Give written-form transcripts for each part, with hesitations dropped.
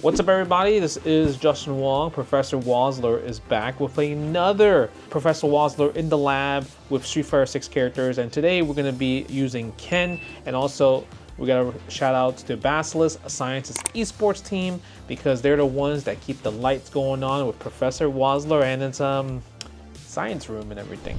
What's up, everybody? This is Justin Wong. Professor Wazzler is back with another Professor Wazzler in the lab with Streetfighter 6 characters, and today we're going to be using Ken, and also we got to shout out to BASILISK, a scientist esports team, because they're the ones that keep the lights going on with Professor Wazzler and its science room and everything.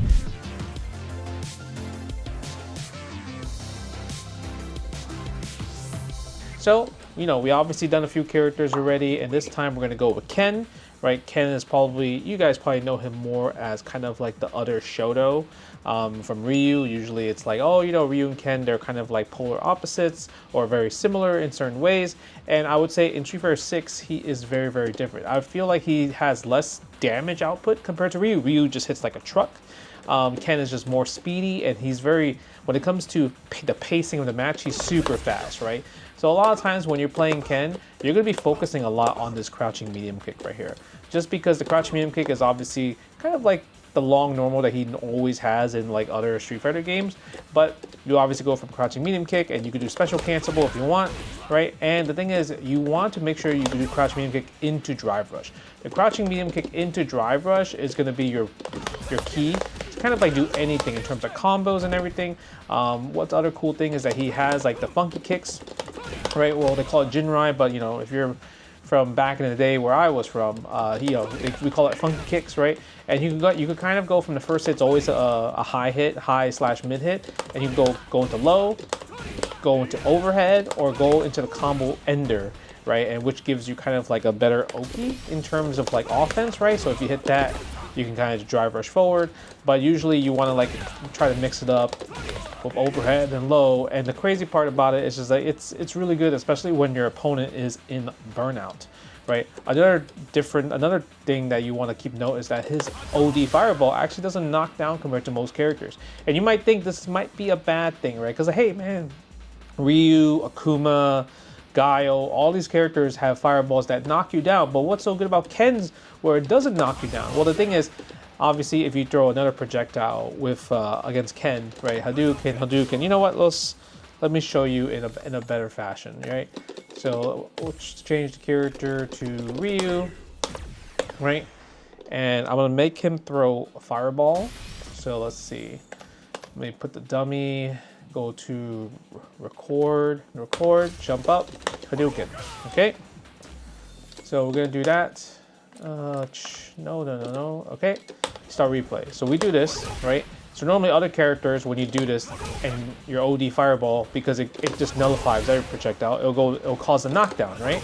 So, you know, we obviously done a few characters already, and this time we're going to go with Ken, right? Ken is probably, you guys probably know him more as kind of like the other Shoto from Ryu. Usually it's like, oh, you know, Ryu and Ken, they're kind of like polar opposites or very similar in certain ways. And I would say in Street Fighter 6, he is very, very different. I feel like he has less damage output compared to Ryu. Ryu just hits like a truck. Ken is just more speedy, and he's very, when it comes to the pacing of the match, he's super fast, right? So a lot of times when you're playing Ken, you're going to be focusing a lot on this crouching medium kick right here. Just because the crouching medium kick is obviously kind of like the long normal that he always has in like other Street Fighter games. But you obviously go from crouching medium kick, and you can do special cancelable if you want, right? And the thing is, you want to make sure you do crouching medium kick into drive rush. The crouching medium kick into drive rush is going to be your key to kind of like do anything in terms of combos and everything. What's the other cool thing is that he has like the funky kicks, right? Well, they call it Jinrai, but you know, if you're from back in the day where I was from, we call it funky kicks, right? And you could kind of go from the first hit, it's always a high hit, high/mid hit, and you can go into low, go into overhead, or go into the combo ender, right? And which gives you kind of like a better Oki in terms of like offense, right? So if you hit that, you can kind of drive rush forward, but usually you want to like try to mix it up with overhead and low. And the crazy part about it is just that it's really good, especially when your opponent is in burnout, right? Another thing that you want to keep note is that his OD fireball actually doesn't knock down compared to most characters. And you might think this might be a bad thing, right? Because hey man, Ryu, Akuma, Guile, all these characters have fireballs that knock you down, but what's so good about Ken's where it doesn't knock you down? Well, the thing is, obviously, if you throw another projectile with against Ken, right, Hadouken, you know what? Let me show you in a better fashion, right? So let's change the character to Ryu, right? And I'm gonna make him throw a fireball. So let's see. Let me put the dummy. Go to record, jump up, Hadouken. Okay. So we're gonna do that. No. Okay. Start replay. So we do this, right? So normally other characters, when you do this and your OD fireball, because it just nullifies every projectile, it'll cause a knockdown, right?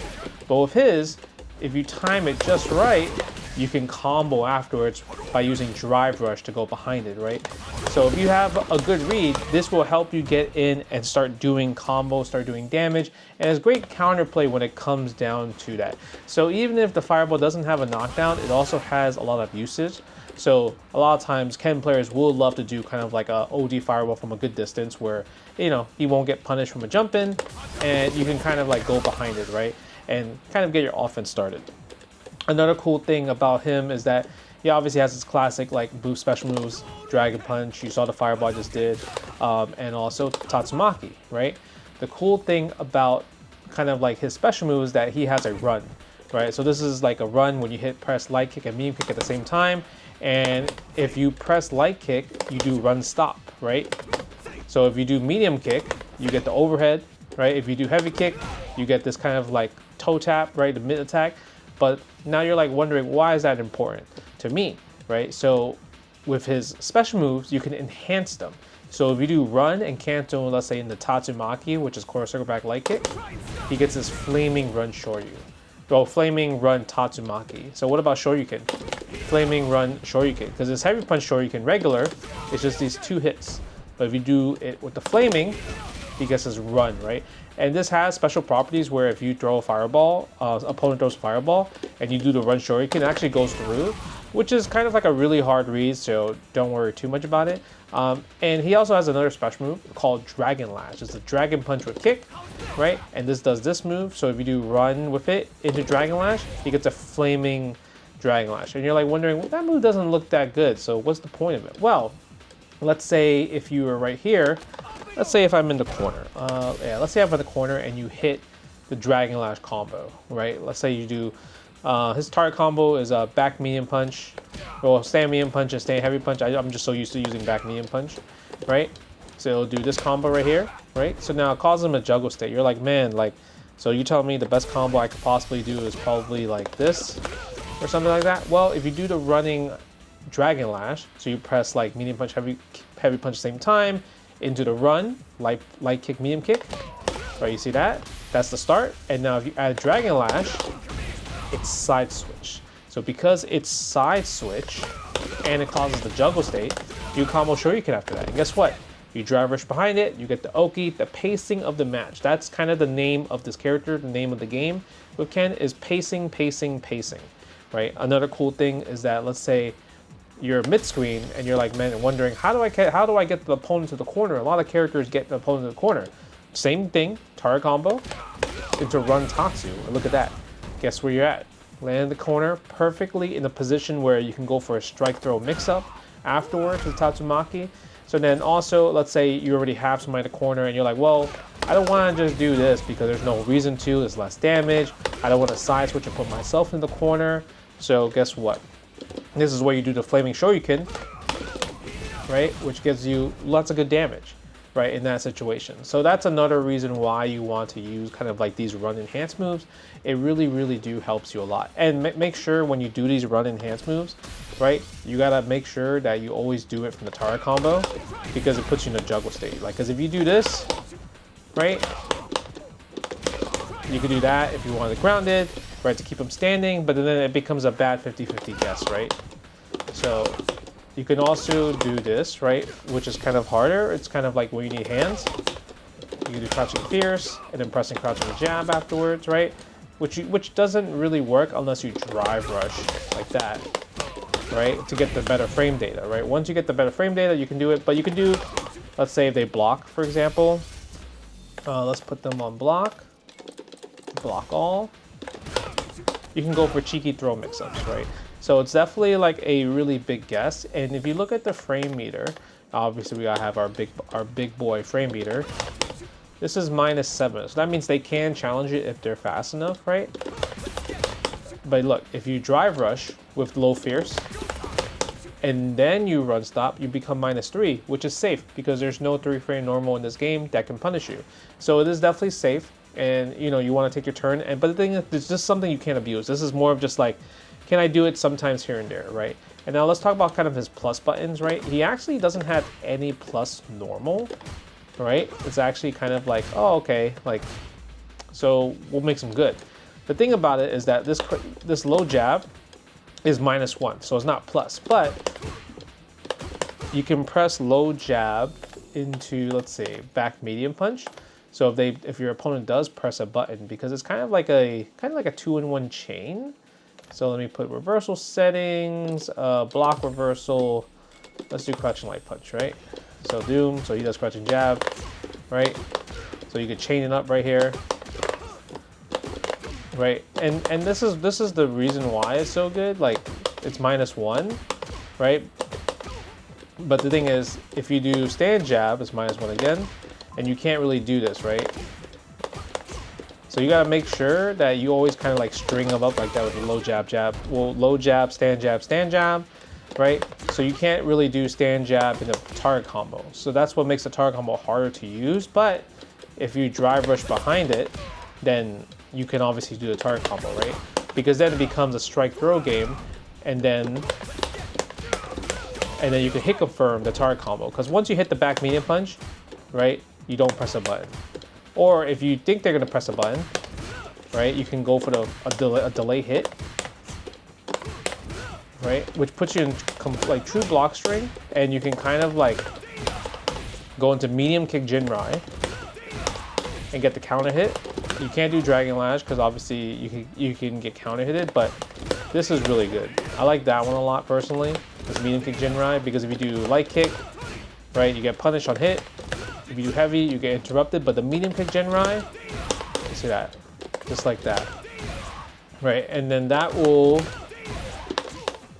But with his, if you time it just right, you can combo afterwards by using drive rush to go behind it, right? So if you have a good read, this will help you get in and start doing combos, start doing damage, and it's great counterplay when it comes down to that. So even if the fireball doesn't have a knockdown, it also has a lot of usage. So a lot of times Ken players will love to do kind of like a OD fireball from a good distance where, you know, he won't get punished from a jump in, and you can kind of like go behind it, right? And kind of get your offense started. Another cool thing about him is that he obviously has his classic like boost special moves, Dragon Punch, you saw the fireball I just did, and also Tatsumaki, right? The cool thing about kind of like his special move is that he has a run, right? So this is like a run when you press light kick and medium kick at the same time, and if you press light kick, you do run stop, right? So if you do medium kick, you get the overhead, right? If you do heavy kick, you get this kind of like toe tap, right? The mid attack. But now you're like wondering, why is that important to me, right? So with his special moves, you can enhance them. So if you do run and cancel, let's say in the Tatsumaki, which is core circle back light kick, he gets this flaming run Shoryu. Well, flaming run Tatsumaki. So what about Shoryuken? Flaming run Shoryuken. Because this heavy punch Shoryuken regular, it's just these 2 hits. But if you do it with the flaming, he gets his run, right? And this has special properties where if you throw a fireball, opponent throws a fireball, and you do the run Shoryuken, it actually goes through, which is kind of like a really hard read, so don't worry too much about it. And he also has another special move called Dragon Lash. It's a Dragon Punch with kick, right? And this does this move, so if you do run with it into Dragon Lash, he gets a flaming Dragon Lash. And you're like wondering, well, that move doesn't look that good, so what's the point of it? Well, let's say if you were right here, let's say if I'm in the corner. Let's say I'm in the corner and you hit the Dragon Lash combo, right? Let's say you do, his target combo is a back medium punch, or stand medium punch and stand heavy punch. I'm just so used to using back medium punch, right? So it'll do this combo right here, right? So now it causes him a juggle state. You're like, man, like, so you telling me the best combo I could possibly do is probably like this or something like that? Well, if you do the running Dragon Lash, so you press like medium punch, heavy punch at the same time, into the run, light kick, medium kick, right? You see that? That's the start. And now if you add Dragon Lash, it's side switch. So because it's side switch and it causes the juggle state, you combo Shoryuken after that. And guess what? You drive rush behind it, you get the Oki, the pacing of the match. That's kind of the name of this character, the name of the game with Ken is pacing, pacing, pacing, right? Another cool thing is that, let's say you're mid-screen and you're like, man, wondering, how do I get the opponent to the corner? A lot of characters get the opponent to the corner. Same thing, target combo into run Tatsu. And look at that. Guess where you're at? Land the corner perfectly in a position where you can go for a strike throw mix-up afterwards with Tatsumaki. So then also, let's say you already have somebody in the corner and you're like, well, I don't want to just do this because there's no reason to, there's less damage. I don't want to side switch and put myself in the corner. So guess what? This is where you do the Flaming Shoryuken, right? Which gives you lots of good damage, right, in that situation. So that's another reason why you want to use kind of like these run enhance moves. It really, really do helps you a lot. And make sure when you do these run enhance moves, right, you gotta make sure that you always do it from the target combo because it puts you in a juggle state. Like, because if you do this, right, you can do that if you want it grounded, right, to keep them standing, but then it becomes a bad 50-50 guess, right? So you can also do this, right, which is kind of harder. It's kind of like where you need hands. You can do crouching fierce and then pressing crouching jab afterwards, right? Which doesn't really work unless you drive rush like that, right, to get the better frame data, right? Once you get the better frame data, you can do it, but you can do, let's say if they block, for example, let's put them on block all. You can go for cheeky throw mix-ups, right? So it's definitely like a really big guess. And if you look at the frame meter, obviously we gotta have our big boy frame meter. This is -7, so that means they can challenge it if they're fast enough, right? But look, if you drive rush with low fierce, and then you run stop, you become -3, which is safe because there's no 3-frame normal in this game that can punish you. So it is definitely safe, and you know you want to take your turn. And but the thing is, it's just something you can't abuse. This is more of just like, can I do it sometimes here and there, right? And now let's talk about kind of his plus buttons, right? He actually doesn't have any plus normal, right? It's actually kind of like, oh, okay, like, so what makes him good? The thing about it is that this low jab is -1, so it's not plus, but you can press low jab into, let's say, back medium punch. So if your opponent does press a button, because it's kind of like a 2-in-1 chain. So let me put reversal settings, block reversal. Let's do crouching light punch, right? So Doom, so he does crouching jab, right? So you could chain it up right here, right? And this is the reason why it's so good. Like, it's -1, right? But the thing is, if you do stand jab, it's -1 again, and you can't really do this, right? So you gotta make sure that you always kind of like string them up like that with a low jab, jab. Well, low jab, stand jab, right? So you can't really do stand jab in a target combo. So that's what makes the target combo harder to use. But if you drive rush behind it, then you can obviously do the target combo, right? Because then it becomes a strike throw game, and then you can hit confirm the target combo. Because once you hit the back medium punch, right, you don't press a button. Or if you think they're gonna press a button, right, you can go for a delay hit, right, which puts you in like true block string, and you can kind of like go into medium kick Jinrai and get the counter hit. You can't do Dragon Lash because obviously you can get counter hitted, but this is really good. I like that one a lot personally, this medium kick Jinrai, because if you do light kick, right, you get punished on hit. If you do heavy, you get interrupted, but the medium kick Jinrai, you see that, just like that, right? And then that will,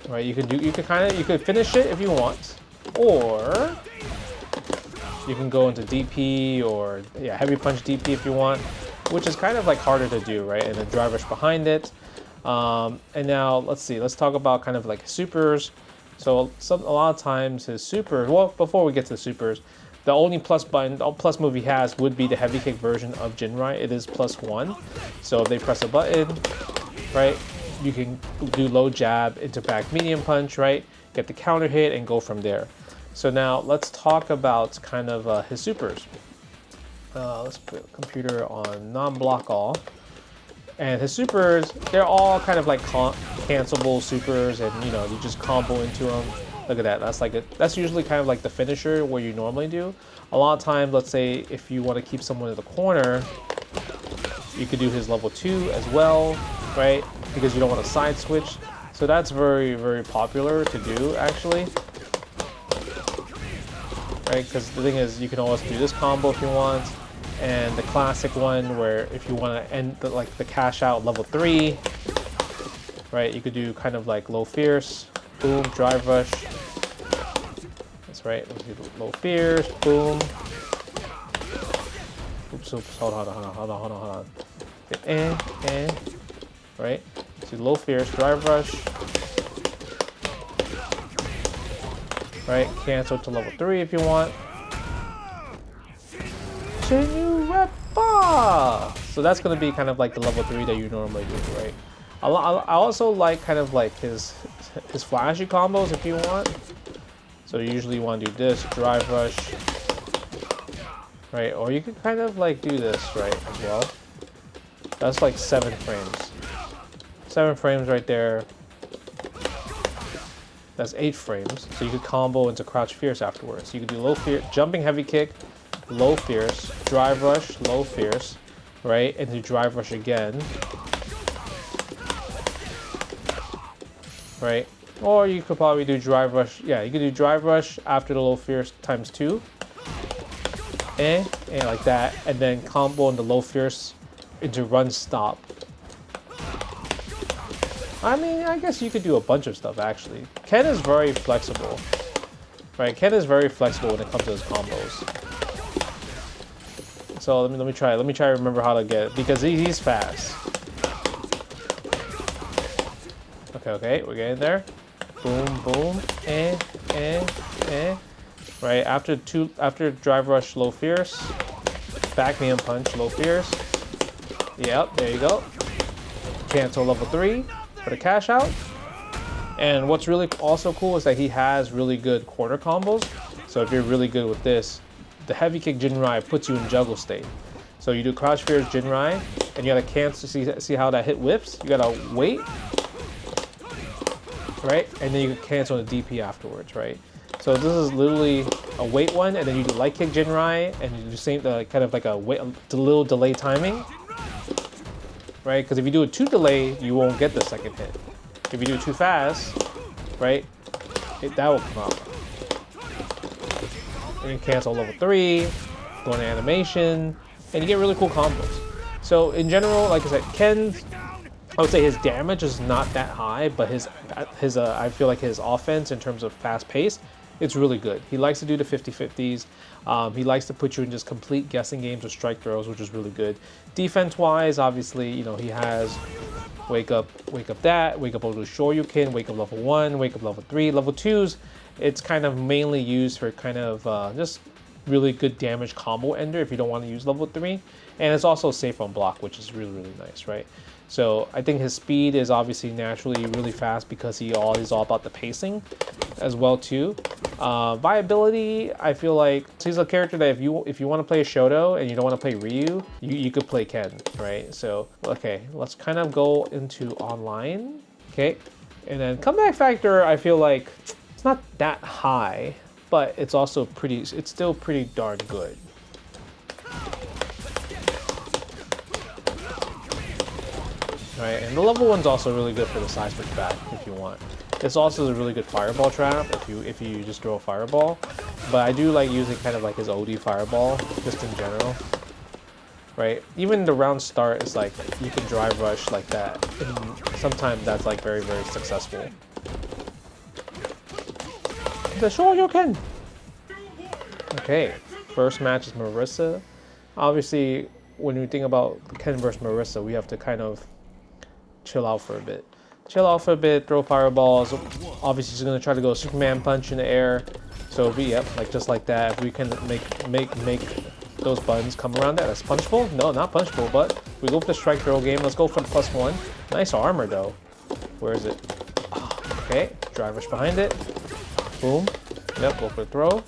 right? You could finish it if you want, or you can go into DP or heavy punch DP if you want. which is kind of like harder to do, right? And then drive rush behind it. And now let's see, let's talk about kind of like his supers. So a lot of times his supers, well, before we get to the supers, the only plus button, plus move he has would be the heavy kick version of Jinrai. It is +1. So if they press a button, right, you can do low jab into back medium punch, right? Get the counter hit and go from there. So now let's talk about kind of his supers. Let's put computer on non-block all. And his supers, they're all kind of like cancelable supers, and you know, you just combo into them. Look at that. That's usually kind of like the finisher where you normally do. A lot of times, let's say if you want to keep someone in the corner, you could do his level 2 as well, right? Because you don't want to side switch. So that's very, very popular to do actually. Right? Because the thing is, you can always do this combo if you want. And the classic one where if you want to end the cash out level 3, right? You could do kind of like low fierce, boom, drive rush. That's right. Let's do low fierce, boom. Oops, hold on. And right. So low fierce, drive rush. Right. Cancel to level 3 if you want. So that's going to be kind of like the level 3 that you normally do, right? I also like kind of like his flashy combos if you want. So usually you want to do this, drive rush, right? Or you can kind of like do this, right, as well. That's like 7 frames. 7 frames right there. That's 8 frames. So you could combo into crouch fierce afterwards. You could do low fierce, jumping heavy kick, low fierce, drive rush, low fierce, right? And do drive rush again, right? Or you could probably do drive rush. Yeah, you could do drive rush after the low fierce ×2, and like that, and then combo into low fierce into run stop. I mean, I guess you could do a bunch of stuff actually. Ken is very flexible, right? Ken is very flexible when it comes to his combos. So let me try. Let me try to remember how to get it because he's fast. Okay, we're getting there. Boom, boom, right after drive rush, low fierce, back medium punch, low fierce. Yep, there you go. Cancel level 3 for the cash out. And what's really also cool is that he has really good quarter combos. So if you're really good with this, the heavy kick Jinrai puts you in juggle state. So you do crouch fierce Jinrai, and you gotta cancel. See how that hit whips? You gotta wait, right? And then you can cancel the DP afterwards, right? So this is literally a wait one, and then you do light kick Jinrai, and you do the same kind of like a little delay timing, right? Because if you do it too delay, you won't get the second hit. If you do it too fast, right, that will come out. And you cancel level 3, go into animation, and you get really cool combos. So in general, like I said, Ken, I would say his damage is not that high, but his I feel like his offense in terms of fast pace, it's really good. He likes to do the 50-50s. He likes to put you in just complete guessing games with strike throws, which is really good. Defense-wise, obviously, you know, he has wake up that, wake up level Shoryuken, wake up level 1, wake up level 3, level 2s. It's kind of mainly used for kind of just really good damage combo ender if you don't want to use level 3. And it's also safe on block, which is really, really nice, right? So I think his speed is obviously naturally really fast because he's all about the pacing as well too. Viability, I feel like he's a character that if you want to play Shoto and you don't want to play Ryu, you could play Ken, right? So okay, let's kind of go into online. Okay, and then comeback factor, I feel like it's not that high, but it's also it's still pretty darn good. Right, and the level 1's also really good for the side switch back if you want. It's also a really good fireball trap if you just throw a fireball. But I do like using kind of like his OD fireball just in general. Right, even the round start is like you can drive rush like that, and sometimes that's like very, very successful. The Shoryuken. Okay, first match is Marissa. Obviously, when we think about Ken versus Marissa, we have to kind of chill out for a bit. Chill out for a bit, throw fireballs. Obviously, she's gonna try to go Superman punch in the air. So like just like that. If we can make those buttons come around that, that's punchable. No, not punchable. But we go for the strike throw game. Let's go for the +1. Nice armor though. Where is it? Okay, drive rush behind it. Boom. Yep, go for the throw.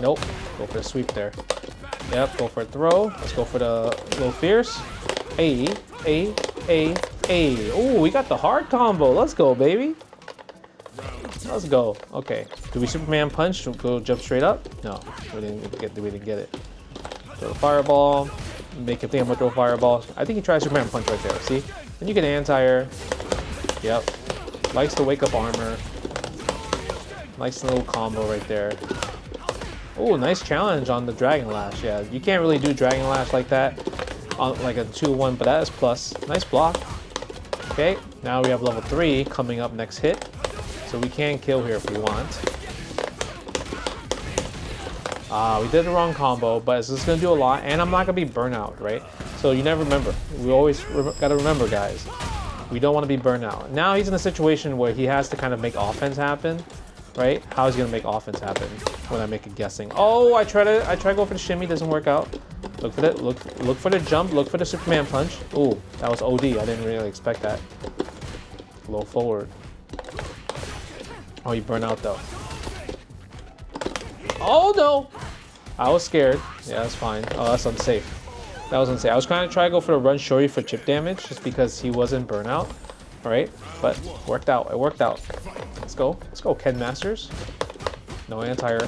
Nope, go for the sweep there. Yep, go for a throw. Let's go for the low fierce. A. Oh, we got the hard combo. Let's go, baby. Let's go. Okay. Do we Superman punch? Go jump straight up? No, we didn't get it. Throw the fireball. Make him think I'm gonna throw a fireball. I think he tries Superman punch right there. See? Then you get anti-air. Yep. Likes to wake up armor. Nice little combo right there. Oh, nice challenge on the Dragon Lash. Yeah, you can't really do Dragon Lash like that on like a 2-1, but that is plus. Nice block. Okay, now we have level 3 coming up next hit. So we can kill here if we want. We did the wrong combo, but this is gonna do a lot, and I'm not gonna be burnout, right? So you never remember. We always gotta remember, guys. We don't want to be burnout. Now he's in a situation where he has to kind of make offense happen, right? How is he gonna make offense happen when I make a guessing? Oh, I try to go for the shimmy, doesn't work out. Look for the look for the jump, look for the Superman punch. Ooh, that was OD. I didn't really expect that. Low forward. Oh, you burn out though. Oh no! I was scared. Yeah, that's fine. Oh, that's unsafe. That was unsafe. I was trying to go for the run shorty for chip damage just because he wasn't burnout. Alright, but worked out. It worked out. Let's go. Let's go, Ken Masters. No anti-air.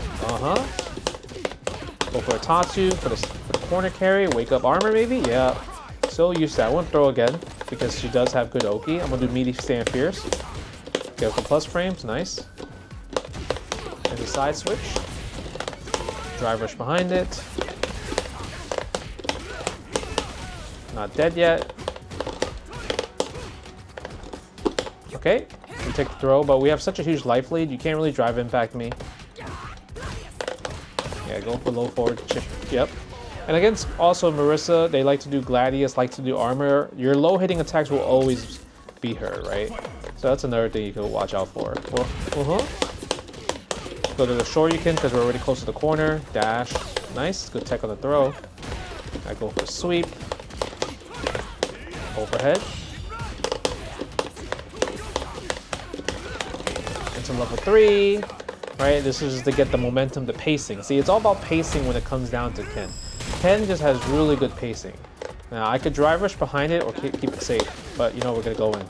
Go for a Tatsu for the corner carry. Wake up armor maybe? Yeah. So used to that. I won't throw again because she does have good Oki. I'm gonna do meaty stand fierce. Go for plus frames. Nice. And the side switch. Drive rush behind it. Not dead yet. Okay, we take the throw, but we have such a huge life lead, you can't really drive impact me. Yeah, go for low forward chip. Yep. And against also Marissa, they like to do Gladius, like to do armor. Your low hitting attacks will always be her, right? So that's another thing you can watch out for. Go to the Shoryuken because we're already close to the corner. Dash. Nice. Good tech on the throw. I go for sweep. Overhead. Into level 3. Right? This is to get the momentum, the pacing. See, it's all about pacing when it comes down to Ken. Ken just has really good pacing. Now, I could drive rush behind it or keep it safe. But, you know, we're going to go in.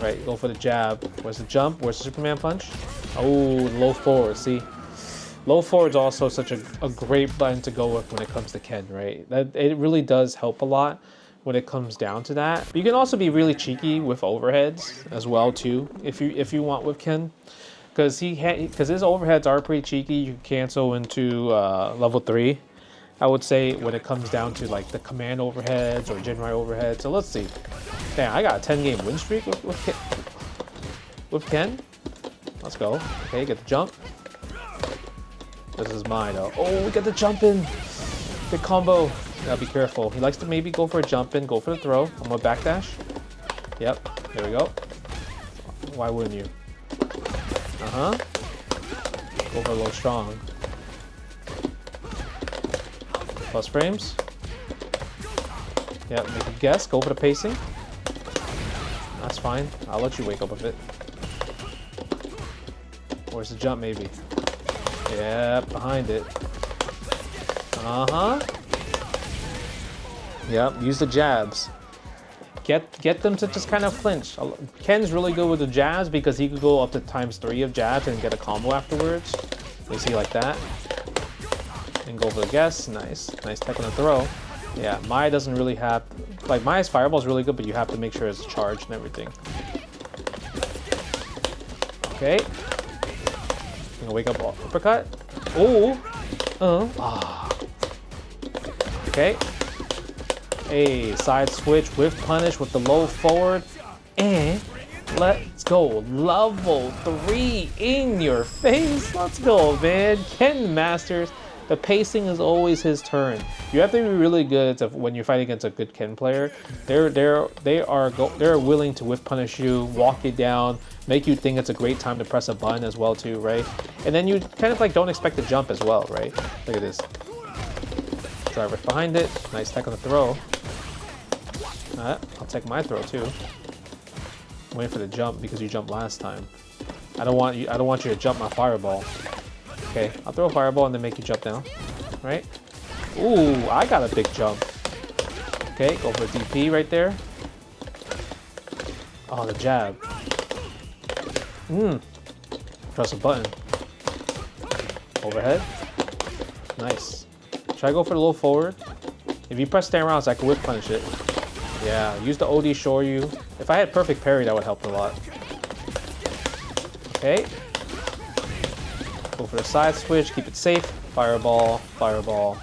Right? Go for the jab. Where's the jump? Where's the Superman punch? Oh, low forward, see? Low forward is also such a great button to go with when it comes to Ken, right? It really does help a lot when it comes down to that. But you can also be really cheeky with overheads as well too, if you want with Ken. Because his overheads are pretty cheeky. You can cancel into level 3. I would say when it comes down to like the command overheads or Jinrai overheads. So let's see. Damn, I got a 10-game win streak with Ken. Let's go. Okay, get the jump. This is mine though. Oh, we got the jump in. Big combo. Now be careful. He likes to maybe go for a jump in, go for the throw. I'm gonna backdash. Yep, there we go. Why wouldn't you? Go for low strong. Plus frames. Yep, make a guess. Go for the pacing. That's fine. I'll let you wake up with it. Where's the jump, maybe? Yeah, behind it. Yep, use the jabs. Get them to just kind of flinch. Ken's really good with the jabs because he could go up to ×3 of jabs and get a combo afterwards. You see like that. And go for the guess. Nice. Nice tech on the throw. Yeah, Maya doesn't really have... Like, Maya's fireball is really good, but you have to make sure it's charged and everything. Okay. I'm gonna wake up uppercut. Oh! Okay. A side switch with punish with the low forward. And let's go. Level 3 in your face. Let's go, man. Ken Masters The pacing is always his turn. You have to be really good when you're fighting against a good Ken player. They're willing to whiff punish you, walk you down, make you think it's a great time to press a button as well too, right? And then you kind of like don't expect to jump as well, right? Look at this. Driver's behind it. Nice tech on the throw. I'll take my throw too. I'm waiting for the jump because you jumped last time. I don't want you to jump my fireball. Okay, I'll throw a fireball and then make you jump down. Right? Ooh, I got a big jump. Okay, go for a DP right there. Oh, the jab. Press a button. Overhead. Nice. Should I go for the low forward? If you press stand rounds, I can whip punish it. Yeah, use the OD shore you. If I had perfect parry, that would help a lot. Okay. Go for the side switch, keep it safe. Fireball, fireball.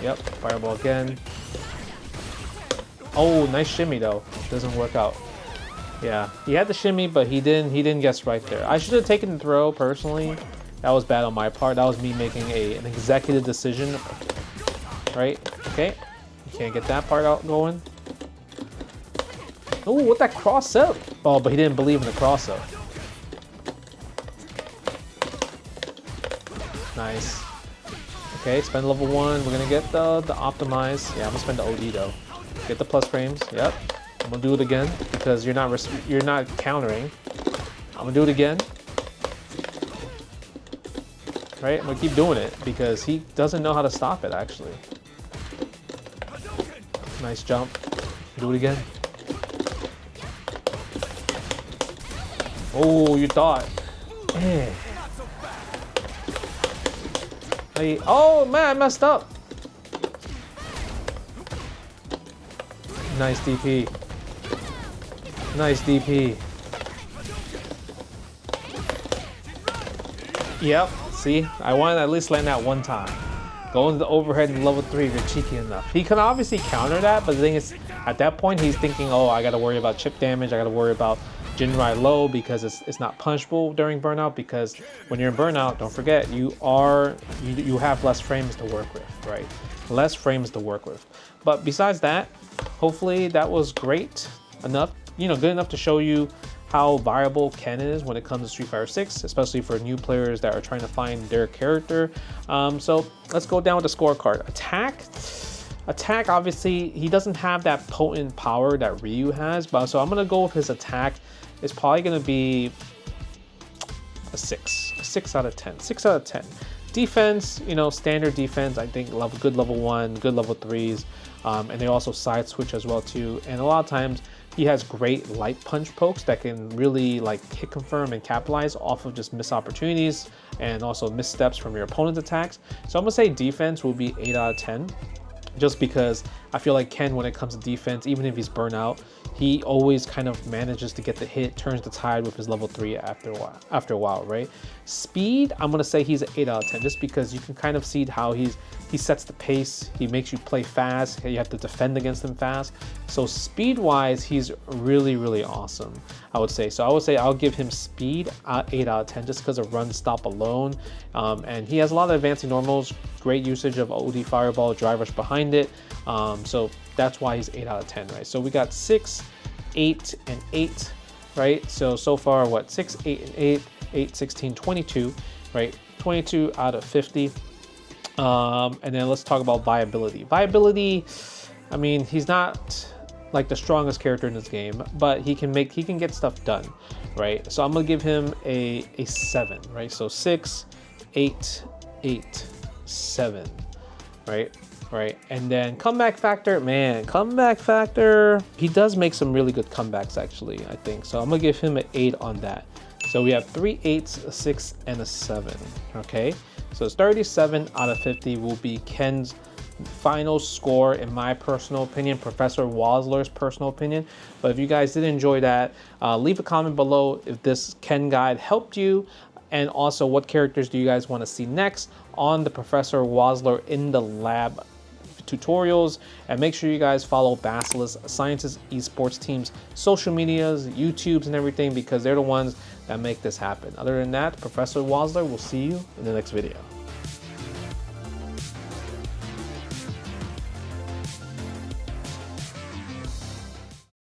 Yep, fireball again. Oh, nice shimmy though. Doesn't work out. Yeah, he had the shimmy, but he didn't guess right there. I should have taken the throw personally. That was bad on my part. That was me making an executive decision. Right? Okay. You can't get that part out going. Oh, what that cross up? Oh, but he didn't believe in the cross up. Nice. Okay, spend level 1. We're gonna get the optimize. Yeah, I'm gonna spend the OD though. Get the plus frames. Yep. I'm gonna do it again because you're not countering. I'm gonna do it again. Right? I'm gonna keep doing it because he doesn't know how to stop it actually. Nice jump. Do it again. Oh, you thought. Eh. Oh man, I messed up. Nice DP. Nice DP. Yep, see? I wanted to at least land that one time. Go into the overhead in level 3 if you're cheeky enough. He can obviously counter that, but the thing is, at that point, he's thinking, oh, I gotta worry about chip damage, I gotta worry about Jinrai low because it's not punchable during burnout, because when you're in burnout, don't forget, you have less frames to work with, right? Less frames to work with. But besides that, hopefully that was great enough, good enough to show you how viable Ken is when it comes to Street Fighter 6, especially for new players that are trying to find their character. So let's go down with the scorecard. Attack, obviously, he doesn't have that potent power that Ryu has, but so I'm gonna go with his attack. It's probably gonna be a 6 out of 10. 6 out of 10. Defense, standard defense. I think good level 1, good level 3s, and they also side switch as well too. And a lot of times he has great light punch pokes that can really like hit confirm and capitalize off of just missed opportunities and also missteps from your opponent's attacks. So I'm gonna say defense will be 8 out of 10. Just because I feel like Ken, when it comes to defense, even if he's burnout, he always kind of manages to get the hit, turns the tide with his level 3 after a while, right? Speed, I'm gonna say he's an 8 out of 10, just because you can kind of see how he sets the pace, he makes you play fast, you have to defend against him fast. So speed-wise, he's really, really awesome, I would say. So I would say I'll give him speed 8 out of 10, just because of run stop alone. And he has a lot of advancing normals, great usage of OD fireball, drivers behind it. So that's why he's 8 out of 10, right? So we got 6, 8, and 8, right? So far, what? 6, 8, and 8, 8, 16, 22, right? 22 out of 50. And then let's talk about viability. Viability, I mean, he's not like the strongest character in this game, but he can get stuff done, right? So I'm gonna give him a 7, right? So 6, 8, 8, 7, right? And then comeback factor, man, he does make some really good comebacks actually, I think. So I'm gonna give him an 8 on that. So we have 3 8s, a 6, and a 7, okay? So it's 37 out of 50 will be Ken's final score, in my personal opinion, Professor Wazzler's personal opinion. But if you guys did enjoy that, leave a comment below if this Ken guide helped you, and also what characters do you guys want to see next on the Professor Wazzler in the lab tutorials. And make sure you guys follow BASILISK Sciences Esports team's social medias, YouTubes, and everything, because they're the ones that make this happen. Other than that, Professor Wazzler will see you in the next video.